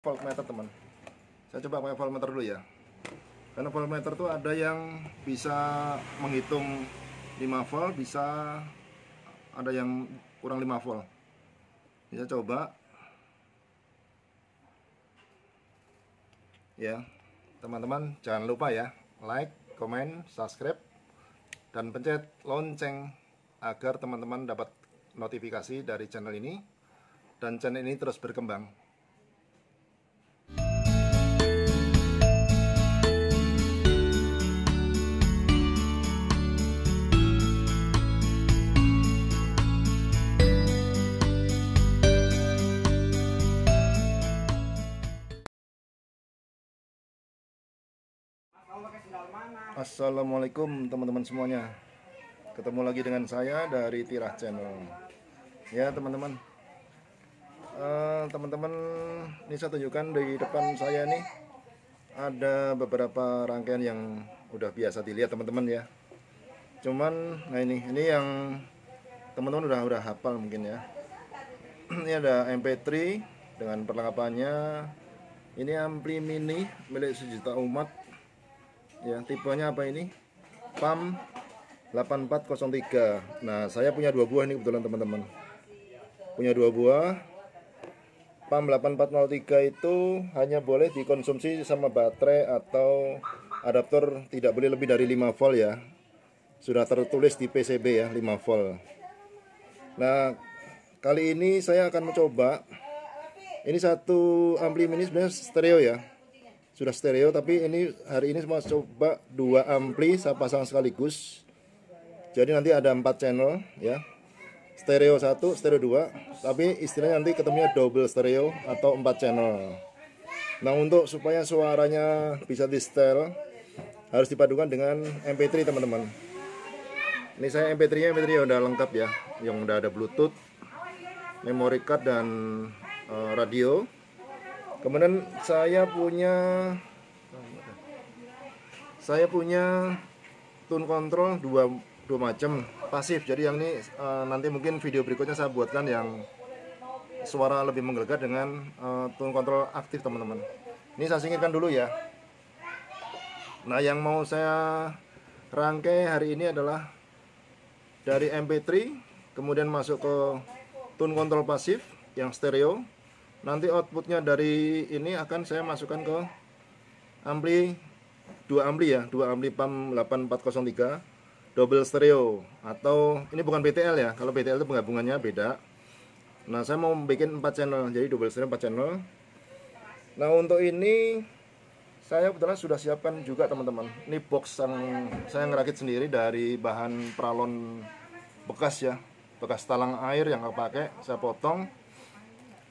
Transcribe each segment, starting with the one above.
voltmeter teman. Saya coba pakai voltmeter dulu ya. Karena voltmeter tuh ada yang bisa menghitung 5 volt, bisa ada yang kurang 5 volt. Bisa coba. Ya. Teman-teman jangan lupa ya, like, komen, subscribe dan pencet lonceng agar teman-teman dapat notifikasi dari channel ini dan channel ini terus berkembang. Assalamualaikum teman-teman semuanya. Ketemu lagi dengan saya dari Tirah Channel. Ya teman-teman, teman-teman ini saya tunjukkan di depan saya nih ada beberapa rangkaian yang udah biasa dilihat teman-teman ya. Cuman nah ini yang teman-teman udah hafal mungkin ya. Ini ada MP3 dengan perlengkapannya. Ini ampli mini milik sejuta umat. Ya, tipenya apa ini? PAM 8403. Nah, saya punya 2 buah ini kebetulan teman-teman. Punya 2 buah. PAM 8403 itu hanya boleh dikonsumsi sama baterai atau adaptor, tidak boleh lebih dari 5 volt ya. Sudah tertulis di PCB ya, 5 volt. Nah, kali ini saya akan mencoba. Ini satu ampli mini sebenarnya stereo ya. Sudah stereo, tapi ini hari ini mau coba 2 ampli saya pasang sekaligus. Jadi nanti ada 4 channel ya. Stereo 1, stereo 2, tapi istilahnya nanti ketemunya double stereo atau 4 channel. Nah, untuk supaya suaranya bisa di setel harus dipadukan dengan MP3 teman-teman. Ini saya MP3-nya MP3 udah lengkap ya, yang udah ada Bluetooth, memory card dan radio. Kemudian saya punya tune control dua macam pasif. Jadi yang ini nanti mungkin video berikutnya saya buatkan yang suara lebih menggelegar dengan tune control aktif teman-teman. Ini saya singkirkan dulu ya. Nah, yang mau saya rangkai hari ini adalah dari MP3 kemudian masuk ke tune control pasif yang stereo. Nanti outputnya dari ini akan saya masukkan ke ampli 2 ampli ya, 2 ampli PAM 8403 double stereo, atau ini bukan BTL ya. Kalau BTL itu penggabungannya beda. Nah, saya mau bikin 4 channel, jadi double stereo 4 channel. Nah, untuk ini saya kebetulan sudah siapkan juga teman-teman. Ini box yang saya ngerakit sendiri dari bahan pralon bekas ya, bekas talang air yang aku pakai. Saya potong,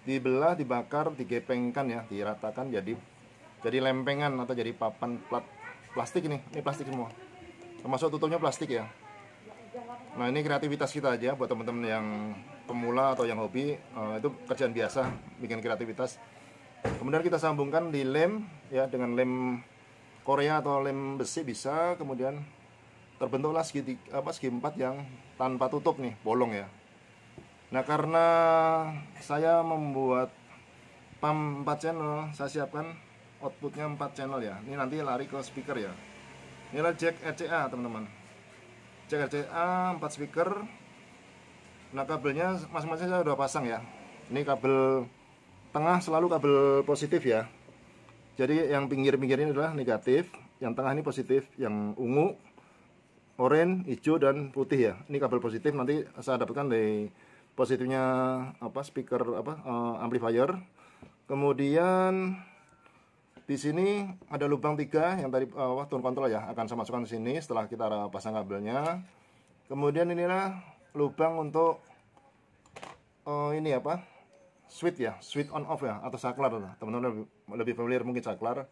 dibelah, dibakar, digepengkan ya, diratakan jadi lempengan atau jadi papan plastik ini plastik semua. Termasuk tutupnya plastik ya. Nah, ini kreativitas kita aja buat teman-teman yang pemula atau yang hobi, itu kerjaan biasa, bikin kreativitas. Kemudian kita sambungkan di lem ya, dengan lem Korea atau lem besi bisa. Kemudian terbentuklah segi 4 yang tanpa tutup nih, bolong ya. Nah, karena saya membuat PAM 4 channel, saya siapkan outputnya 4 channel ya. Ini nanti lari ke speaker ya. Inilah jack RCA teman-teman. Jack RCA 4 speaker. Nah, kabelnya masing-masing saya sudah pasang ya. Ini kabel tengah selalu kabel positif ya. Jadi yang pinggir-pinggir ini adalah negatif, yang tengah ini positif, yang ungu, oranye, hijau dan putih ya. Ini kabel positif, nanti saya dapatkan dari positifnya speaker amplifier. Kemudian di sini ada lubang 3 yang tadi tone control ya, akan saya masukkan di sini setelah kita pasang kabelnya. Kemudian inilah lubang untuk ini switch ya, switch on off ya, atau saklar. Teman-teman lebih familiar mungkin saklar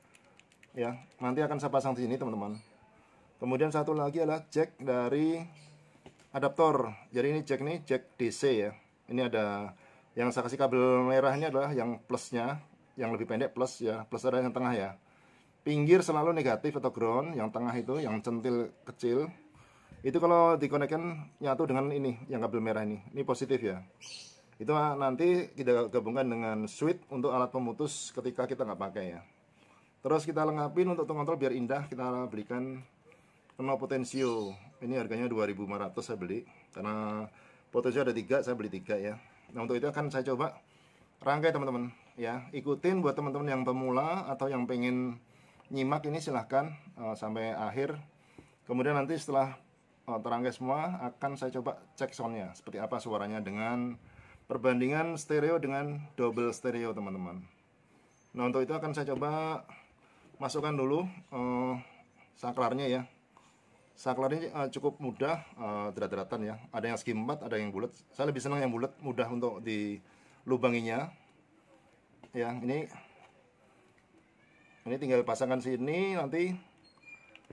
ya. Nanti akan saya pasang di sini teman-teman. Kemudian satu lagi adalah jack dari adaptor. Jadi ini jack DC ya. Ini ada yang saya kasih kabel merah ini adalah yang plusnya, yang lebih pendek plus ya. Plus ada yang tengah ya. Pinggir selalu negatif atau ground, yang tengah itu yang centil kecil. Itu kalau dikonekkan nyatu dengan ini yang kabel merah ini. Ini positif ya. Itu nanti kita gabungkan dengan switch untuk alat pemutus ketika kita nggak pakai ya. Terus kita lengkapin untuk tone control biar indah, kita belikan knob potensio. Ini harganya 2.500 saya beli karena potensio ada 3, saya beli 3 ya. Nah, untuk itu akan saya coba rangkai teman-teman ya. Ikutin buat teman-teman yang pemula atau yang pengen nyimak ini silahkan sampai akhir. Kemudian nanti setelah terangkai semua akan saya coba cek soundnya seperti apa suaranya dengan perbandingan stereo dengan double stereo teman-teman. Nah, untuk itu akan saya coba masukkan dulu saklarnya ya. Saklarnya cukup mudah, derat-deratan ya. Ada yang segi 4, ada yang bulat. Saya lebih senang yang bulat, mudah untuk dilubanginya. Ya, ini tinggal pasangkan sini, nanti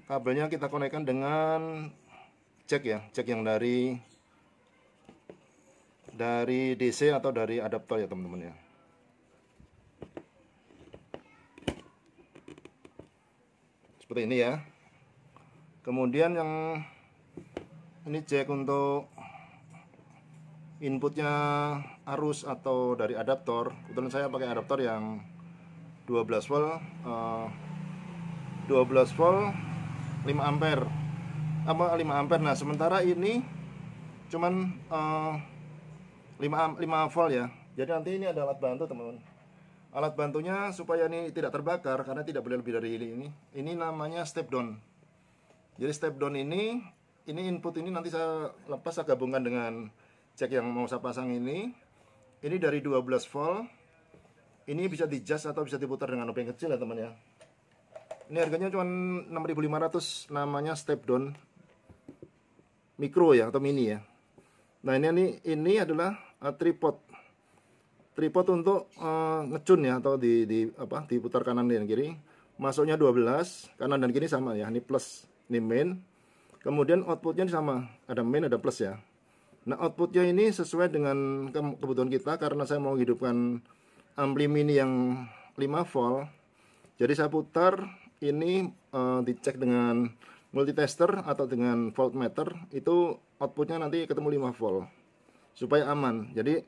kabelnya kita konekkan dengan jack ya, jack yang dari DC atau dari adaptor ya teman-teman ya. Seperti ini ya. Kemudian yang ini jack untuk inputnya arus atau dari adaptor. Kebetulan saya pakai adaptor yang 12 volt 5 ampere apa 5 ampere. Nah, sementara ini cuman 5 volt ya. Jadi nanti ini ada alat bantu teman-teman. Alat bantunya supaya ini tidak terbakar karena tidak boleh lebih dari ini. Ini namanya step down. Jadi step down ini input ini nanti saya lepas, saya gabungkan dengan jack yang mau saya pasang ini. Ini dari 12 volt. Ini bisa di-adjust atau bisa diputar dengan knob yang kecil ya teman ya. Ini harganya cuma 6.500, namanya step down mikro ya atau mini ya. Nah, ini adalah tripod untuk ngecun ya atau diputar kanan dan kiri. Masuknya 12, kanan dan kiri sama ya. Ini plus, ini main. Kemudian outputnya sama, ada main ada plus ya. Nah, outputnya ini sesuai dengan kebutuhan kita karena saya mau hidupkan ampli mini yang 5 volt. Jadi saya putar ini dicek dengan multitester atau dengan voltmeter, itu outputnya nanti ketemu 5 volt supaya aman. Jadi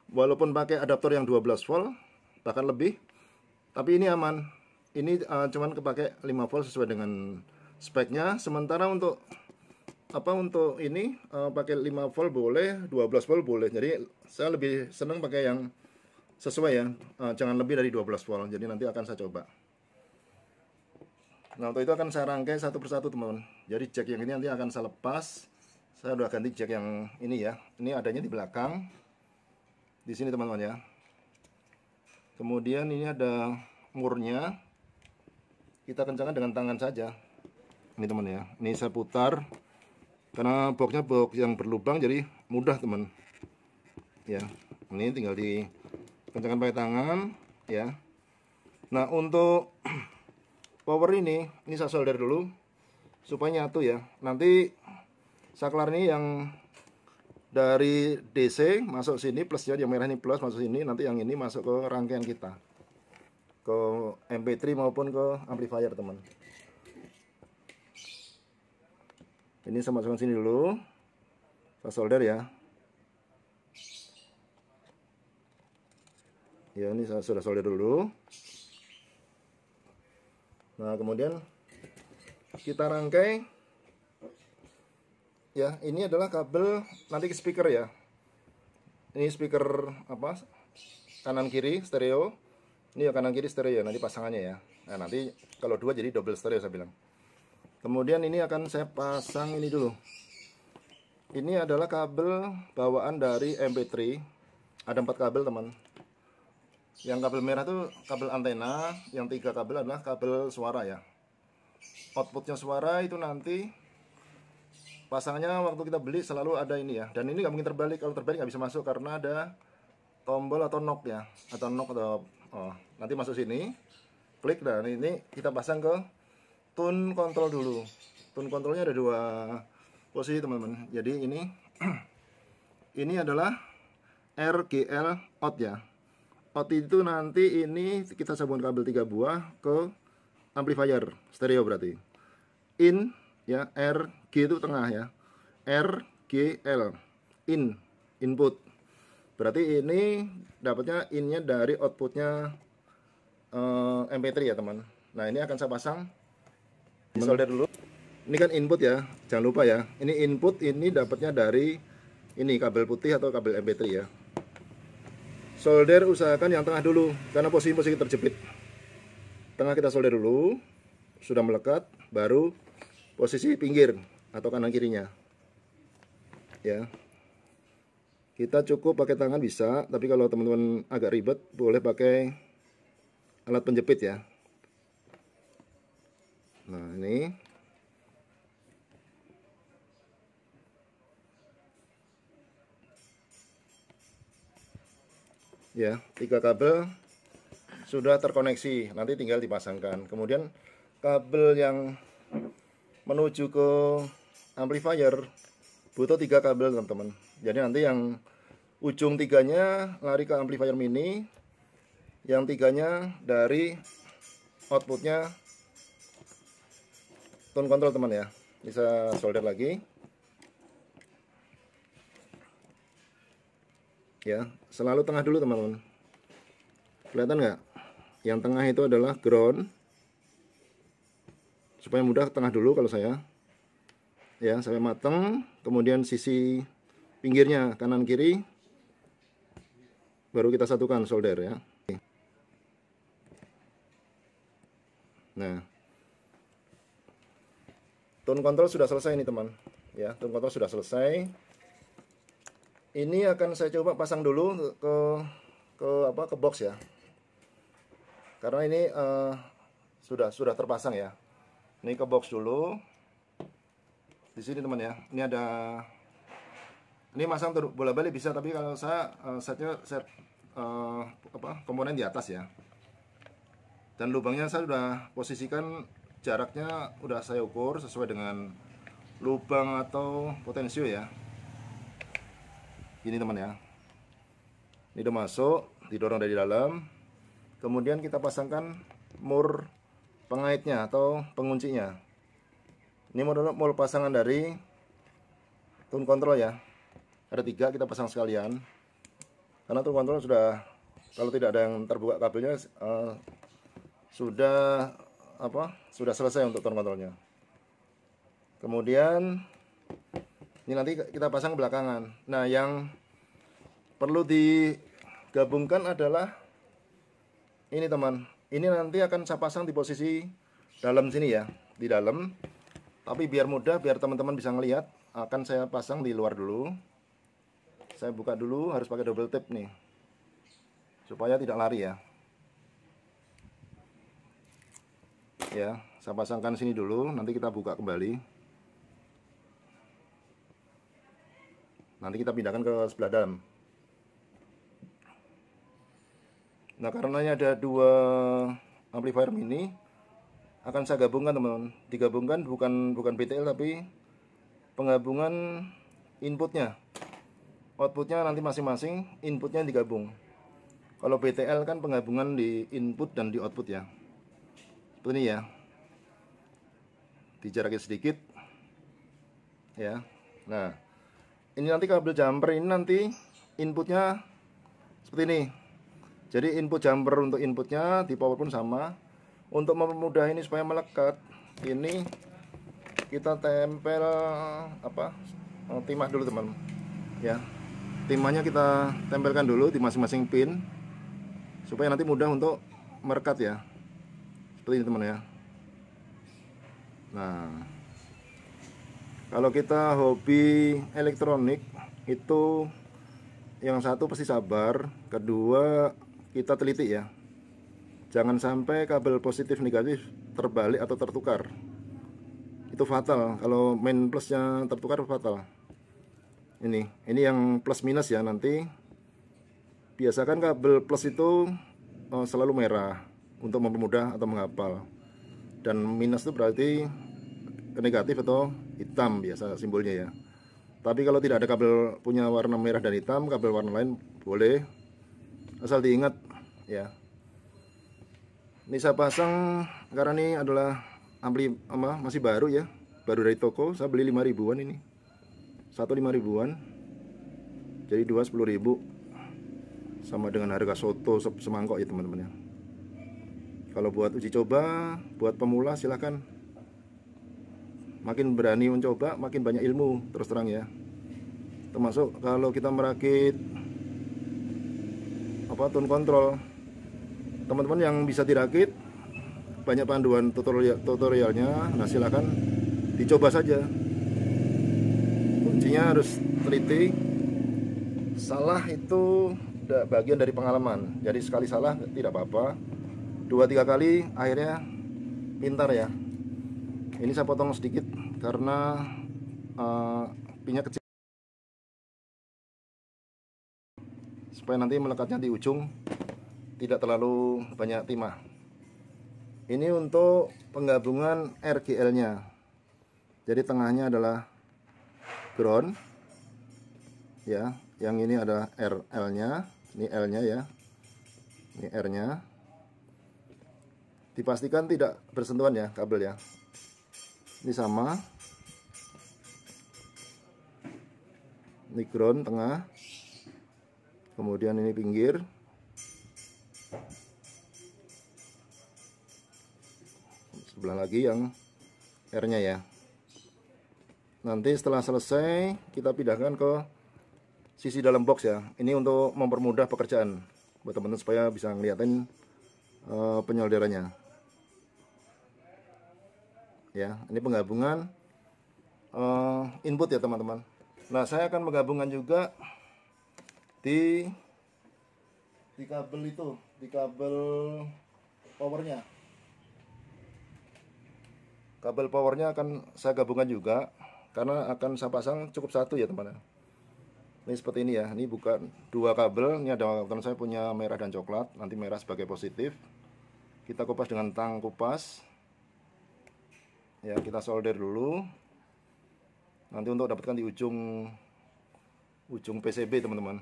walaupun pakai adaptor yang 12 volt bahkan lebih, tapi ini aman. Ini cuman kepake 5 volt sesuai dengan speknya. Sementara untuk ini pakai 5 volt boleh, 12 volt boleh. Jadi saya lebih senang pakai yang sesuai ya, jangan lebih dari 12 volt. Jadi nanti akan saya coba. Nah, untuk itu akan saya rangkai satu persatu teman-teman. Jadi jack yang ini nanti akan saya lepas. Saya udah ganti jack yang ini ya. Ini adanya di belakang. Di sini teman-teman ya. Kemudian ini ada murnya. Kita kencangkan dengan tangan saja. Ini teman ya. Ini saya putar. Karena boxnya box yang berlubang jadi mudah teman. Ya. Ini tinggal dikencangkan pakai tangan ya. Nah, untuk power ini saya solder dulu supaya nyatu ya. Nanti saklar ini yang dari DC masuk sini plusnya, yang merah ini plus masuk sini, nanti yang ini masuk ke rangkaian kita, ke MP3 maupun ke amplifier teman. Ini saya masukkan sini dulu, saya solder ya. Ya, ini saya sudah solder dulu. Nah, kemudian kita rangkai ya. Ini adalah kabel nanti ke speaker ya. Ini speaker kanan kiri stereo. Ini ya kanan kiri stereo ya, nanti pasangannya ya. Nah, nanti kalau dua jadi double stereo saya bilang. Kemudian ini akan saya pasang ini dulu. Ini adalah kabel bawaan dari MP3. Ada 4 kabel teman. Yang kabel merah itu kabel antena, yang 3 kabel adalah kabel suara ya. Outputnya suara itu nanti pasangannya waktu kita beli selalu ada ini ya. Dan ini nggak mungkin terbalik, kalau terbalik nggak bisa masuk karena ada tombol atau knob ya, atau knob atau nanti masuk sini, klik dan ini kita pasang ke tune control dulu. Tune controlnya ada 2 posisi teman-teman. Jadi ini adalah RGL out ya. Out itu nanti ini kita sambungkan kabel 3 buah ke amplifier stereo berarti. In ya, RG itu tengah ya. RGL input. Berarti ini dapatnya innya dari outputnya MP3 ya teman. Nah ini akan saya pasang, disolder dulu. Ini kan input ya, jangan lupa ya. Ini input, ini dapatnya dari ini kabel putih atau kabel MP3 ya. Solder usahakan yang tengah dulu, karena posisi terjepit. Tengah kita solder dulu, sudah melekat, baru posisi pinggir atau kanan kirinya. Ya. Kita cukup pakai tangan bisa, tapi kalau teman-teman agak ribet, boleh pakai alat penjepit ya. Nah, ini. Ya, 3 kabel sudah terkoneksi, nanti tinggal dipasangkan. Kemudian kabel yang menuju ke amplifier butuh 3 kabel teman-teman. Jadi nanti yang ujung 3-nya lari ke amplifier mini, yang 3-nya dari outputnya tone control teman ya. Bisa solder lagi. Ya, selalu tengah dulu teman-teman. Kelihatan nggak? Yang tengah itu adalah ground. Supaya mudah tengah dulu kalau saya. Ya, sampai matang. Kemudian sisi pinggirnya kanan kiri. Baru kita satukan solder ya. Nah, tone control sudah selesai nih teman. Ya, tone control sudah selesai. Ini akan saya coba pasang dulu ke box ya. Karena ini sudah terpasang ya. Ini ke box dulu. Di sini teman ya. Ini masang bola-balik bisa, tapi kalau saya set komponen di atas ya. Dan lubangnya saya sudah posisikan, jaraknya udah saya ukur sesuai dengan lubang atau potensio ya. Ini teman ya. Ini udah masuk, didorong dari dalam. Kemudian kita pasangkan mur pengaitnya atau penguncinya. Ini mur pasangan dari tone control ya. Ada 3, kita pasang sekalian. Karena tone control sudah, kalau tidak ada yang terbuka kabelnya, sudah selesai untuk tone controlnya. Kemudian ini nanti kita pasang belakangan. Nah, yang perlu digabungkan adalah ini teman. Ini nanti akan saya pasang di posisi dalam sini ya, di dalam. Tapi biar mudah, biar teman-teman bisa ngelihat, akan saya pasang di luar dulu. Saya buka dulu, harus pakai double tape nih, supaya tidak lari ya. Ya, saya pasangkan sini dulu, nanti kita buka kembali. Nanti kita pindahkan ke sebelah dalam. Nah, karenanya ada 2 amplifier mini, akan saya gabungkan teman-teman. Digabungkan bukan BTL, tapi penggabungan inputnya. Outputnya nanti masing-masing, inputnya digabung. Kalau BTL kan penggabungan di input dan di output ya. Seperti ini ya. Dijarakin sedikit. Ya. Nah, ini nanti kabel jumper ini nanti inputnya seperti ini. Jadi input jumper untuk inputnya di power pun sama. Untuk mempermudah ini supaya melekat, ini kita tempel timah dulu teman. Ya, timahnya kita tempelkan dulu di masing-masing pin supaya nanti mudah untuk merekat ya. Seperti ini teman ya. Nah, kalau kita hobi elektronik itu, yang satu pasti sabar, kedua kita teliti ya. Jangan sampai kabel positif negatif terbalik atau tertukar. Itu fatal. Kalau main plusnya tertukar fatal. Ini yang plus minus ya. Nanti biasakan kabel plus itu selalu merah untuk mempermudah atau menghafal. Dan minus itu berarti negatif atau hitam biasa simbolnya ya. Tapi kalau tidak ada kabel punya warna merah dan hitam, kabel warna lain boleh, asal diingat ya. Ini saya pasang karena ini adalah ampli masih baru ya, baru dari toko. Saya beli 5 ribuan ini, satu 5 ribuan, jadi 2 10 ribu. sama dengan harga soto semangkok ya teman-teman ya. Kalau buat uji coba, buat pemula silahkan. Makin berani mencoba, makin banyak ilmu, terus terang ya. Termasuk kalau kita merakit tone control, teman-teman yang bisa dirakit, banyak panduan tutorialnya. Nah silahkan dicoba saja. Kuncinya harus teliti. Salah itu bagian dari pengalaman. Jadi sekali salah tidak apa-apa, 2-3 kali akhirnya pintar ya. Ini saya potong sedikit karena pinnya kecil, supaya nanti melekatnya di ujung tidak terlalu banyak timah. Ini untuk penggabungan RGL nya. Jadi tengahnya adalah ground ya, yang ini adalah RL nya, ini L nya ya, ini R nya. Dipastikan tidak bersentuhan ya kabel ya. Ini sama, ini ground tengah, kemudian ini pinggir, sebelah lagi yang R nya ya. Nanti setelah selesai kita pindahkan ke sisi dalam box ya. Ini untuk mempermudah pekerjaan buat teman-teman supaya bisa ngeliatin penyolderannya ya. Ini penggabungan input ya teman-teman. Nah saya akan menggabungkan juga di kabel itu, di kabel powernya. Kabel powernya akan saya gabungkan juga, karena akan saya pasang cukup satu ya teman-teman. Ini seperti ini ya. Ini bukan dua kabel. Ini ada, karena saya punya merah dan coklat. Nanti merah sebagai positif. Kita kupas dengan tang kupas. Ya, kita solder dulu. Nanti untuk dapatkan di ujung PCB teman-teman.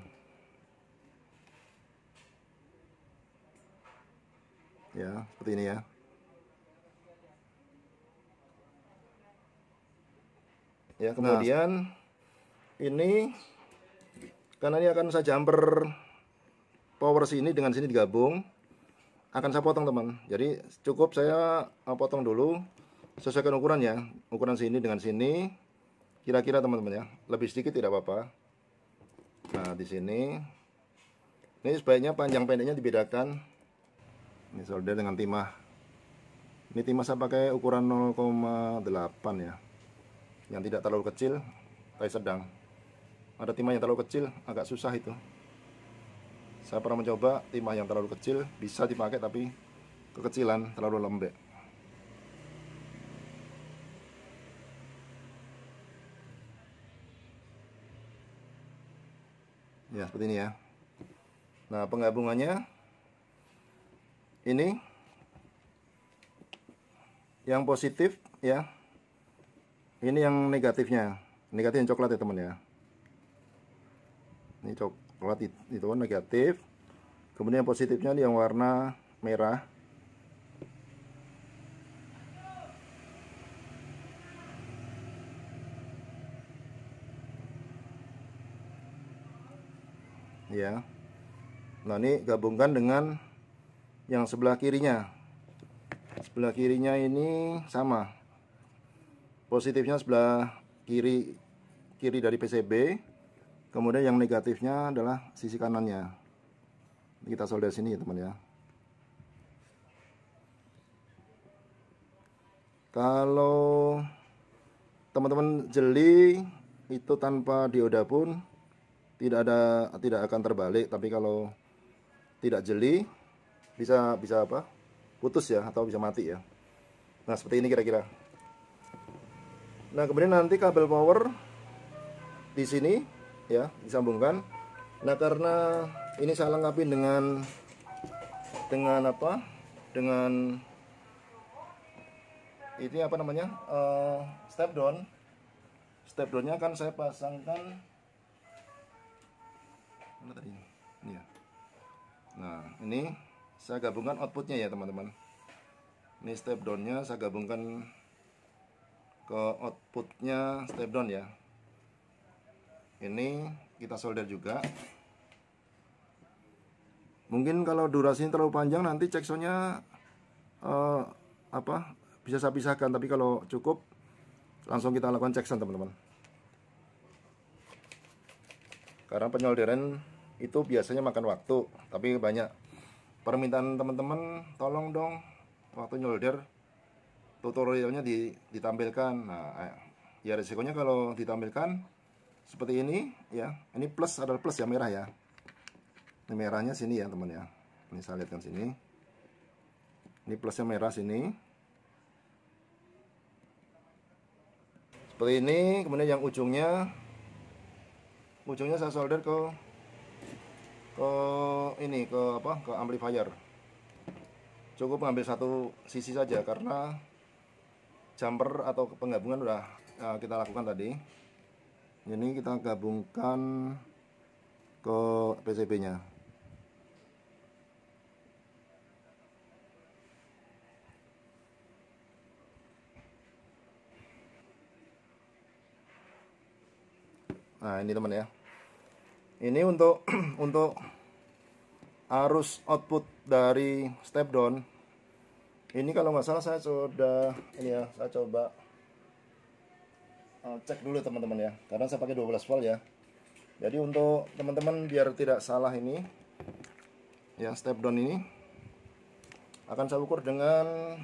Ya, seperti ini ya. Ya, kemudian ini karena ini akan saya jumper power sini dengan sini digabung, akan saya potong teman. Jadi cukup saya potong dulu, sesuaikan ukurannya, ukuran sini dengan sini, kira-kira teman-teman ya. Lebih sedikit tidak apa-apa. Nah di sini, ini sebaiknya panjang pendeknya dibedakan. Ini solder dengan timah. Ini timah saya pakai ukuran 0,8 ya, yang tidak terlalu kecil, tapi sedang. Ada timah yang terlalu kecil, agak susah itu. Saya pernah mencoba timah yang terlalu kecil, bisa dipakai tapi kekecilan, terlalu lembek. Ya seperti ini ya. Nah penggabungannya ini yang positif ya, ini yang negatifnya. Negatif yang coklat ya teman ya. Ini coklat itu kan negatif. Kemudian yang positifnya yang warna merah. Ya. Nah, ini gabungkan dengan yang sebelah kirinya. Sebelah kirinya ini sama. Positifnya sebelah kiri dari PCB. Kemudian yang negatifnya adalah sisi kanannya. Kita solder sini ya teman ya. Kalau teman-teman jeli itu tanpa dioda pun tidak akan terbalik. Tapi kalau tidak jeli bisa apa? Putus ya, atau bisa mati ya. Nah seperti ini kira-kira. Nah kemudian nanti kabel power di sini ya disambungkan. Nah karena ini saya lengkapi dengan apa? Dengan ini apa namanya? Step down. Step downnya kan saya pasangkan. Mana tadi? Ini ya. Nah ini saya gabungkan outputnya ya teman-teman. Ini step downnya saya gabungkan ke outputnya step down ya. Ini kita solder juga. Mungkin kalau durasinya terlalu panjang nanti check soundnya bisa saya pisahkan, tapi kalau cukup langsung kita lakukan check sound teman-teman. Karena penyolderan itu biasanya makan waktu, tapi banyak permintaan teman-teman, tolong dong waktu nyolder tutorialnya ditampilkan. Nah, ya resikonya kalau ditampilkan seperti ini ya. Ini plus adalah plus ya, merah ya. Ini merahnya sini ya teman ya. Ini saya lihatkan sini. Ini plusnya merah sini. Seperti ini. Kemudian yang ujungnya saya solder ke ini ke amplifier. Cukup mengambil satu sisi saja karena jumper atau penggabungan udah kita lakukan tadi. Ini kita gabungkan ke PCB-nya. Nah, ini teman ya. Ini untuk arus output dari step down. Ini kalau nggak salah saya sudah ini ya, saya coba cek dulu teman-teman ya. Karena saya pakai 12 volt ya. Jadi untuk teman-teman biar tidak salah ini ya, step down ini akan saya ukur dengan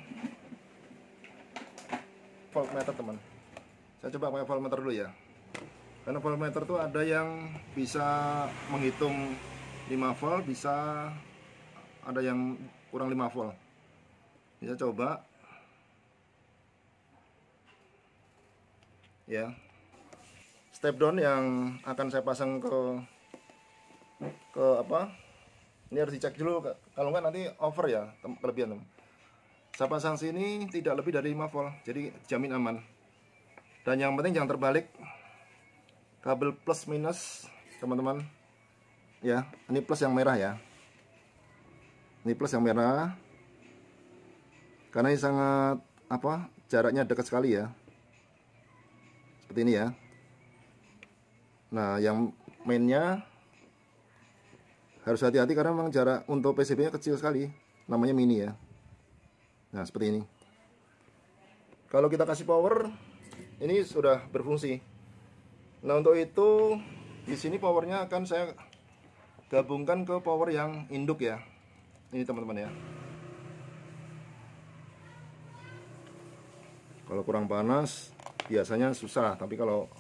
voltmeter teman. Saya coba pakai voltmeter dulu ya. Karena voltmeter tuh ada yang bisa menghitung 5 volt, bisa ada yang kurang 5 volt. Bisa coba ya. Step down yang akan saya pasang ke ini harus dicek dulu, kalau nggak nanti over ya, kelebihan teman. Saya pasang sini tidak lebih dari 5 volt, jadi jamin aman. Dan yang penting jangan terbalik kabel plus minus teman-teman ya. Ini plus yang merah ya, ini plus yang merah karena ini sangat jaraknya dekat sekali ya, seperti ini ya. Nah yang mainnya harus hati-hati karena memang jarak untuk PCB nya kecil sekali, namanya mini ya. Nah seperti ini. Kalau kita kasih power ini sudah berfungsi. Nah untuk itu di sini powernya akan saya gabungkan ke power yang induk ya. Ini teman-teman ya. Kalau kurang panas biasanya susah, tapi kalau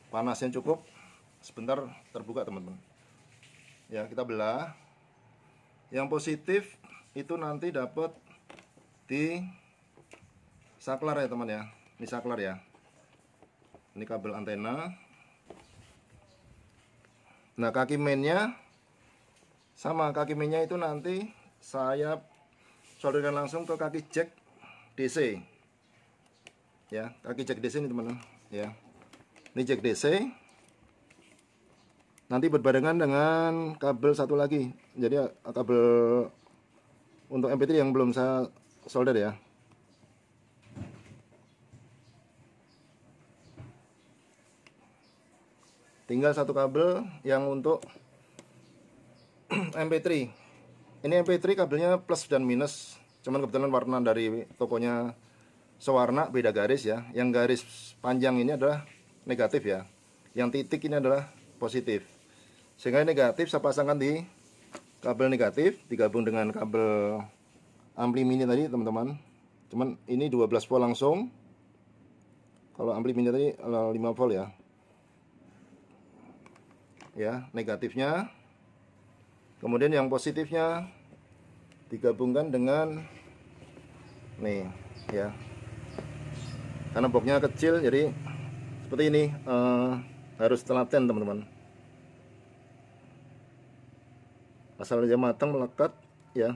panasnya cukup sebentar terbuka teman-teman. Ya kita belah. Yang positif itu nanti dapat di saklar ya teman ya. Ini saklar ya. Ini kabel antena. Nah kaki mainnya sama, kaki mainnya itu nanti saya solderkan langsung ke kaki jack DC ya, kaki jack DC ini teman-teman ya. Ini jack DC nanti berbarengan dengan kabel satu lagi, jadi kabel untuk MP3 yang belum saya solder ya. Tinggal satu kabel yang untuk MP3. Ini MP3 kabelnya plus dan minus. Cuman kebetulan warna dari tokonya sewarna, beda garis ya. Yang garis panjang ini adalah negatif ya. Yang titik ini adalah positif. Sehingga negatif saya pasangkan di kabel negatif, digabung dengan kabel ampli mini tadi teman-teman. Cuman ini 12 volt langsung. Kalau ampli mini tadi 5 volt ya. Ya, negatifnya. Kemudian yang positifnya digabungkan dengan nih ya. Karena boxnya kecil jadi seperti ini, harus telaten teman-teman. Asal dia matang melekat ya.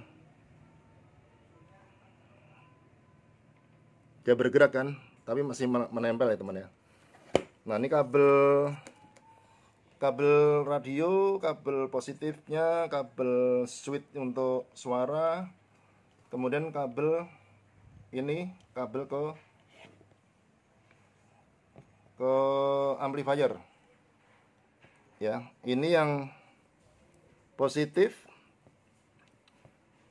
Dia bergerak kan, tapi masih menempel ya teman ya. Nah, ini kabel radio, kabel positifnya, kabel switch untuk suara, kemudian kabel ini kabel ke amplifier ya. Ini yang positif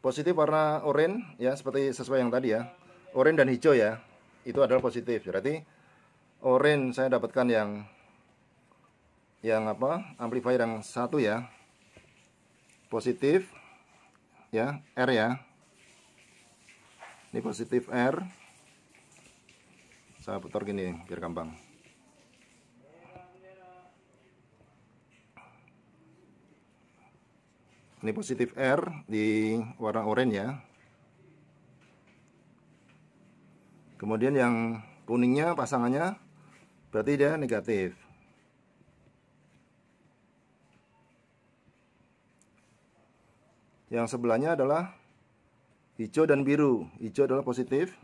Positif warna oranye ya, seperti sesuai yang tadi ya. Oranye dan hijau ya. Itu adalah positif. Berarti oranye saya dapatkan yang apa? Amplifier yang satu ya. Positif ya, R ya. Ini positif R. Saya putar gini biar gampang. Ini positif R di warna oranye ya. Kemudian yang kuningnya pasangannya berarti dia negatif. Yang sebelahnya adalah hijau dan biru. Hijau adalah positif.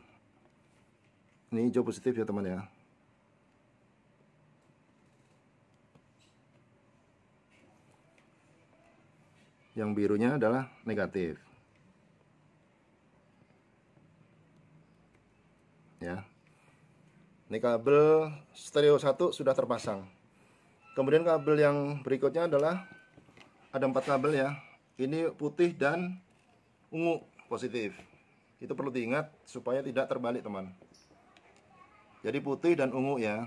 Ini hijau positif ya teman ya. Yang birunya adalah negatif. Ya. Ini kabel stereo 1 sudah terpasang. Kemudian kabel yang berikutnya adalah ada 4 kabel ya. Ini putih dan ungu positif. Itu perlu diingat supaya tidak terbalik teman. Jadi putih dan ungu ya.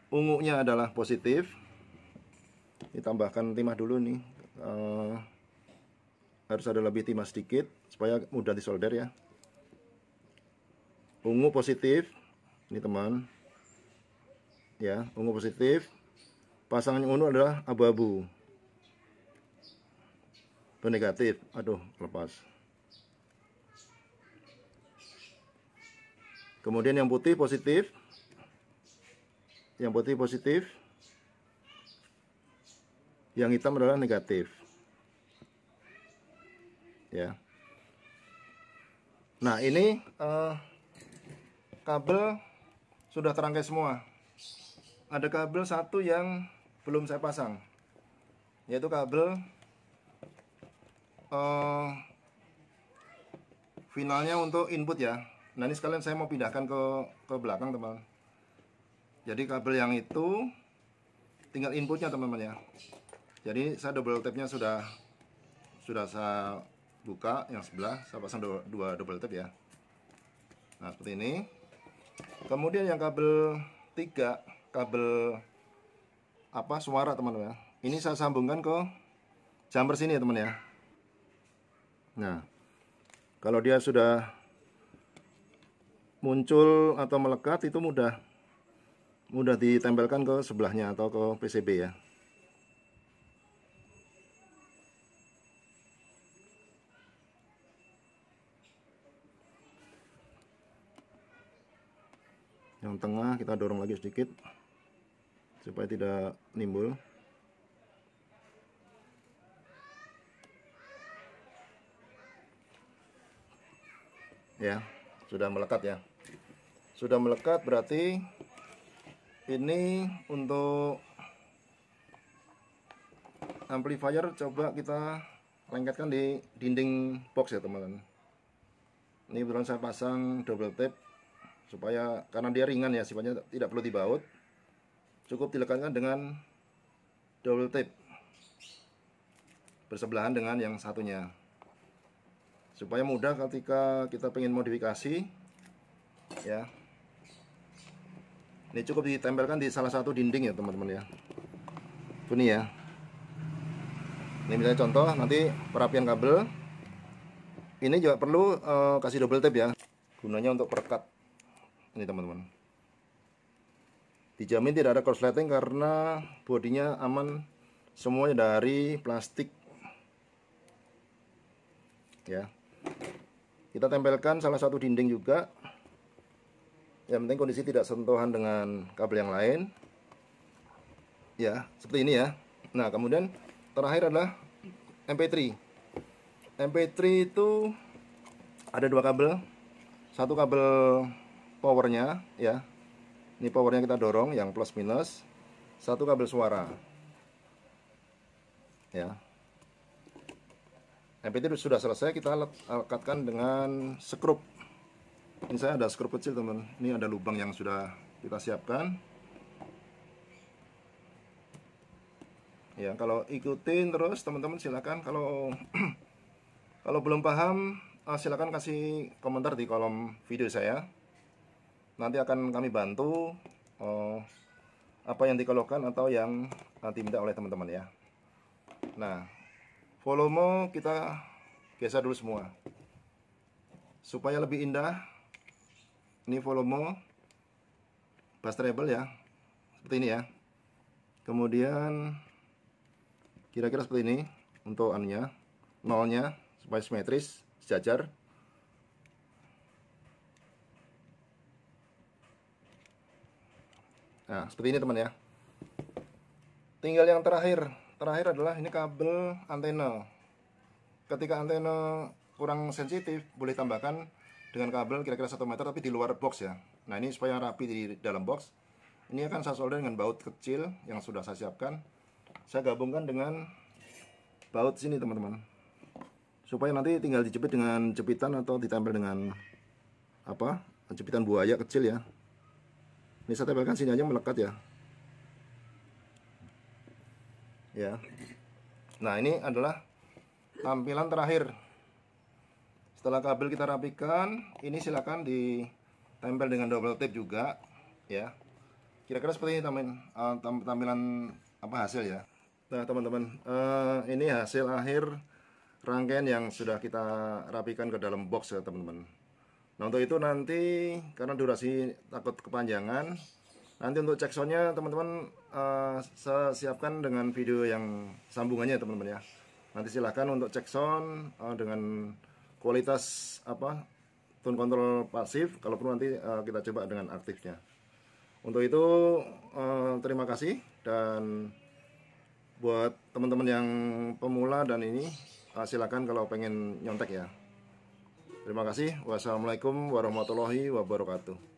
Ungunya adalah positif. Ditambahkan timah dulu nih. Harus ada lebih timah sedikit supaya mudah disolder ya. Ungu positif. Ini teman. Ya, ungu positif. Pasangannya ungu adalah abu-abu. Itu negatif. Aduh, lepas. Kemudian yang putih positif. Yang putih positif. Yang hitam adalah negatif. Ya. Nah, ini kabel sudah terangkai semua. Ada kabel satu yang belum saya pasang, yaitu kabel finalnya untuk input ya. Nah, ini sekalian saya mau pindahkan ke belakang teman. Jadi kabel yang itu tinggal inputnya teman-teman ya. Jadi saya double tape-nya sudah saya buka yang sebelah, saya pasang dua double tape ya. Nah, seperti ini. Kemudian yang kabel 3, kabel apa suara teman-teman ya. Ini saya sambungkan ke jumper sini ya teman ya. Nah, kalau dia sudah muncul atau melekat itu mudah ditempelkan ke sebelahnya atau ke PCB ya. Yang tengah kita dorong lagi sedikit supaya tidak nimbul. Ya, sudah melekat ya. Sudah melekat berarti ini untuk amplifier coba kita lengketkan di dinding box ya teman-teman. Ini berulang saya pasang double tape supaya karena dia ringan ya, sifatnya tidak perlu dibaut, cukup dilekatkan dengan double tape bersebelahan dengan yang satunya supaya mudah ketika kita pengen modifikasi ya. Ini cukup ditempelkan di salah satu dinding ya teman-teman ya. Ini ya. Ini misalnya contoh nanti perapian kabel ini juga perlu kasih double tape ya, gunanya untuk perekat. Ini teman-teman, dijamin tidak ada korsleting karena bodinya aman semuanya dari plastik ya. Kita tempelkan salah satu dinding juga, yang penting kondisi tidak sentuhan dengan kabel yang lain ya, seperti ini ya. Nah, kemudian terakhir adalah MP3. MP3 itu ada 2 kabel, satu kabel powernya ya, ini powernya kita dorong yang plus minus, satu kabel suara ya. MP3 sudah selesai, kita lekatkan dengan skrup. Ini saya ada skrup kecil teman, ini ada lubang yang sudah kita siapkan ya. Kalau ikutin terus teman-teman silakan, kalau Kalau belum paham, silakan kasih komentar di kolom video saya. Nanti akan kami bantu apa yang dikeluhkan atau yang diminta oleh teman-teman ya. Nah, volume kita geser dulu semua supaya lebih indah. Ini volume bass treble ya, seperti ini ya. Kemudian kira-kira seperti ini untuk anunya, nolnya, supaya simetris, sejajar. Nah, seperti ini teman ya. Tinggal yang terakhir adalah ini kabel antena. Ketika antena kurang sensitif, boleh tambahkan dengan kabel kira-kira 1 meter tapi di luar box ya. Nah, ini supaya rapi di dalam box. Ini akan saya solder dengan baut kecil yang sudah saya siapkan. Saya gabungkan dengan baut sini teman-teman, supaya nanti tinggal dijepit dengan jepitan atau ditempel dengan apa, jepitan buaya kecil ya. Ini saya tempelkan sini aja melekat ya. Ya. Nah, ini adalah tampilan terakhir. Setelah kabel kita rapikan, ini silakan ditempel dengan double tape juga ya. Kira-kira seperti ini tampilan apa hasil ya. Nah teman-teman, ini hasil akhir rangkaian yang sudah kita rapikan ke dalam box ya teman-teman. Nah untuk itu nanti karena durasi takut kepanjangan, nanti untuk cek soundnya teman-teman saya siapkan dengan video yang sambungannya teman-teman ya. Nanti silahkan untuk cek sound dengan kualitas apa, tone control pasif. Kalau perlu nanti kita coba dengan aktifnya. Untuk itu terima kasih, dan buat teman-teman yang pemula dan ini silakan kalau pengen nyontek ya. Terima kasih. Wassalamualaikum warahmatullahi wabarakatuh.